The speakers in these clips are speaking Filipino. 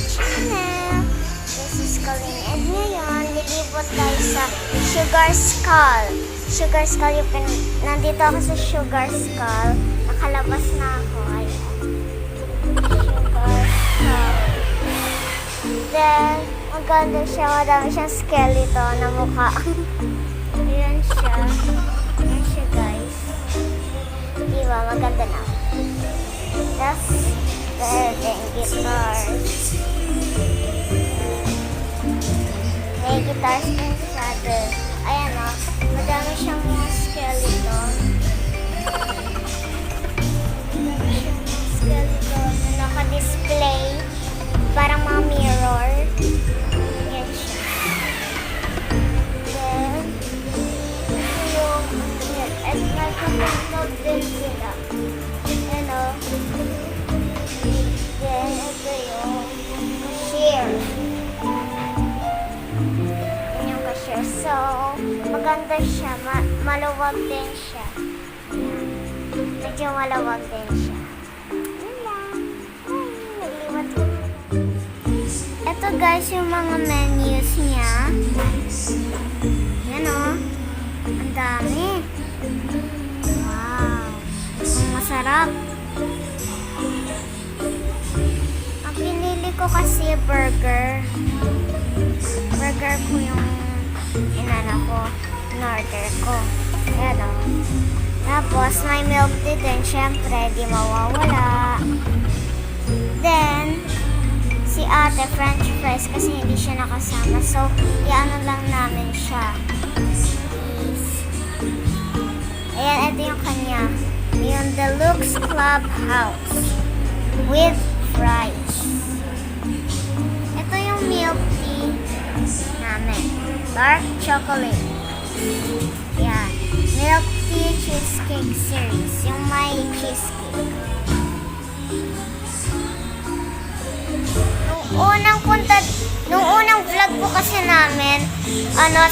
channel. This is Colleen and ngayon lilibot tayo sa Sugar Skull. Sugar Skull nandito ako sa Sugar Skull. Nakalabas na ako. Ayan. Sugar Skull. Then, maganda siya. Madami siyang skeleton na mukha. Ayan siya. Ayan siya guys. Diba? Maganda na. That's better than guitars. May guitars din siya doon. Ayan o. Madami siyang mga skeleton. Madami siyang mga skeleton na naka-display. Parang mga mirror. Yan siya. Then, yung at nagkakasnog din sila. Ayan o. Then, ito yung share. Yan yung cashier. So, maganda siya. Maluwag din siya. Ayan. Medyo maluwag din siya. Yan lang. Ay, nagliwat ko. Ito guys, yung mga menus niya. Yan o. Ang dami. Wow. Ang masarap. Ang pinili ko kasi burger. Burger po yung inana ko. In-order ko. Ayan o. Tapos may milk tea din. Siyempre, di mawawala. Then, si ate french fries kasi hindi siya nakasama. So, iano lang namin siya. Ayan, ito yung kanya. Yung Deluxe Clubhouse with fries. Ito yung milk tea namin. Dark chocolate. Yan. Milk tea cheesecake series. Yung may cheesecake. Nung unang vlog po kasi namin,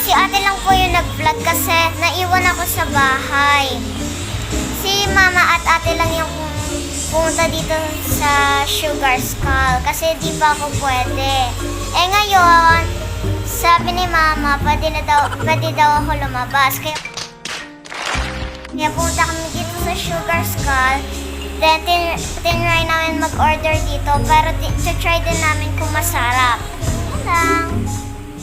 si ate lang po yung nag-vlog kasi naiwan ako sa bahay. Si mama at ate lang yung pumunta dito sa Sugar Skull kasi di pa ako pwede. Eh ngayon, sabi ni mama, pwede daw ako lumabas. Kaya pumunta kami dito sa Sugar Skull. Then, tinry namin mag-order dito pero try din namin kung masarap. Yan lang.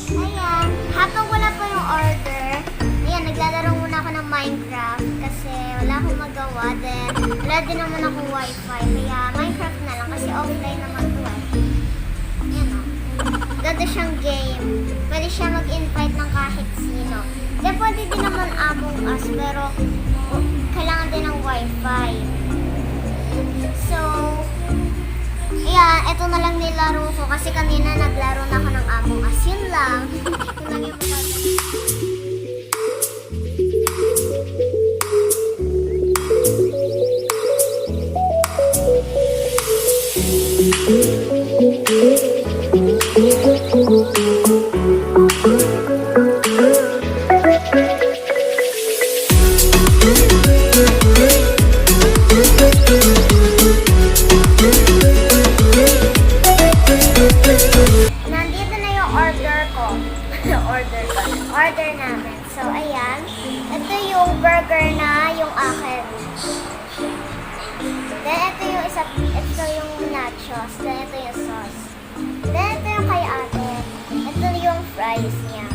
Ayan. Habang wala pa yung order, ayan, naglalaro muna ako ng Minecraft kasi wala akong magawa. Then, wala din naman akong wifi. Kaya, Minecraft na lang kasi offline naman ito eh. Ayan o. Ganda siyang game. Pwede siya mag-invite ng kahit sino. Then, pwede din naman Among Us pero kailangan din ng wifi. So, ayan, ito na lang nilaro ko kasi kanina naglaro na ako ng Among Us. Yun lang. Ito lang yung order namin. So, ayan. Ito yung burger na yung akin. Then, ito yung nachos. Then, ito yung sauce. Then, ito yung kay ate. Ito yung fries niya.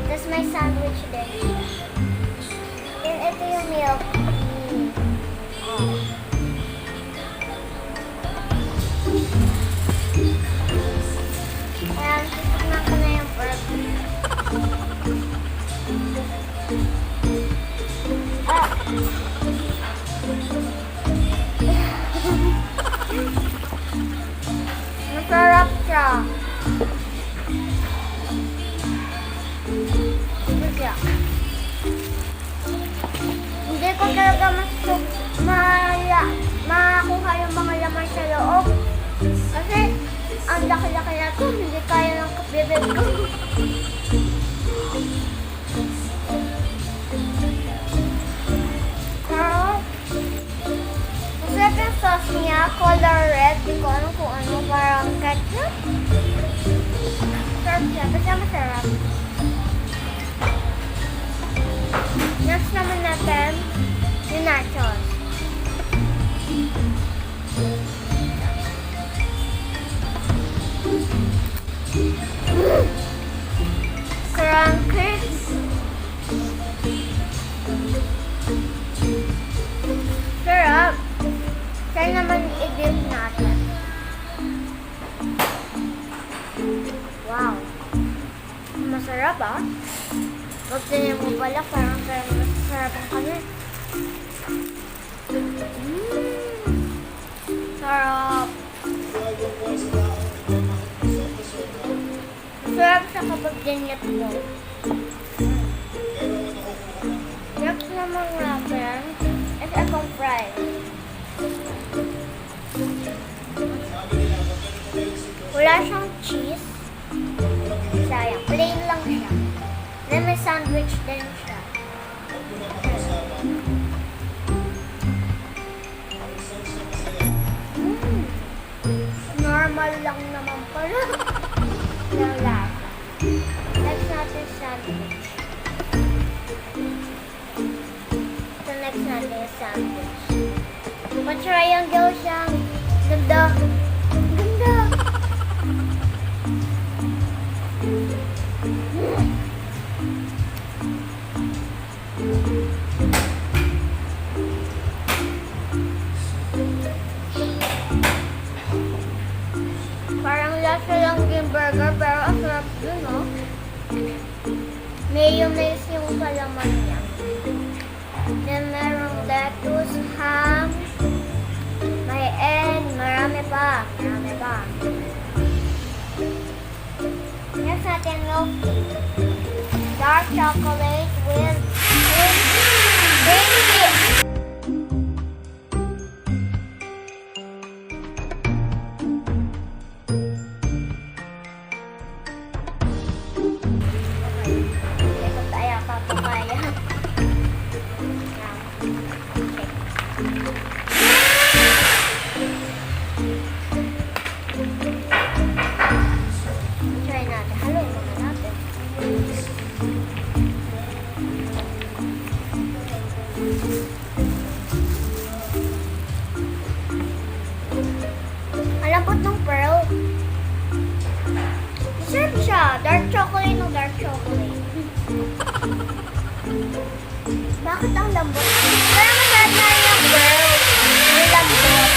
Tapos, may sandwich din. Then, ito yung milk. Ayan, titignan ko na yung burger. Masarap siya. Hindi ko talaga makakuha yung mga laman sa loob. Kasi ang laki-laki na ito, hindi kaya ng bibig ko. Masarap yung sauce niya, color red. Hindi ko alam kung ketchup. Sarap siya. Basta masarap. Next naman natin yung nachos. Crunchy. Sarap. Kaya naman i-dip natin. Wow. Masarap ah. Pag tingin mo pala, parang masarap ang kanya. Sarap. Sarap siya kapag dinyat mo. Next naman natin is itong fries. Wala siyang cheese. Sayang. Plain lang siya. Then may sandwich din siya. Normal lang naman pala. Yung lasa. Next natin sandwich. So next natin yung sandwich. Pa-triangle siya. Ganda. Ganda. Parang lasa lang yung burger pero ang sarap dun, no? Mayonnaise yung palaman niya. Then merong lettuce, ham, may egg, marami pa. Marami pa. Next natin milk tea. Dark chocolate with green tea. Alambot ng pearl. Sarap siya. Dark chocolate ng dark chocolate. Bakit ang lambot? Pero masarap na rin yung pearl. Yung lambot.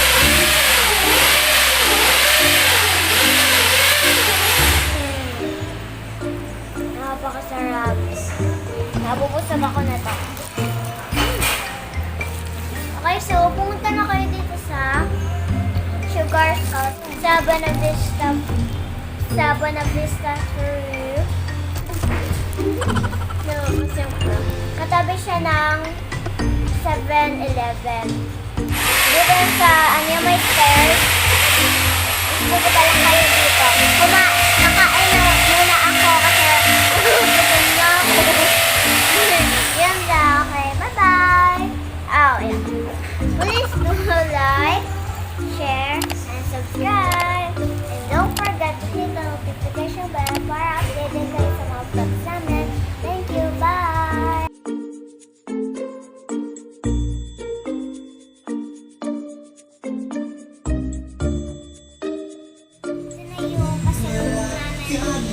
Napakasarap. Nabubusog ako na to. Okay, so pumunta na kayo dito sa Sugar Scout sa Buenavista Fruit. No, katabi siya ng 7-Eleven. Dito sa may stairs. Pupunta lang kayo dito. Kakain na muna ako kasi gutom na ako. Yan lang. Okay, bye-bye. Oh, yeah. Please do like, share, and subscribe. And don't forget to hit the notification bell para updated kayo sa mga vlogs namin. Thank you. Bye! Ito na yung pasalubong namin.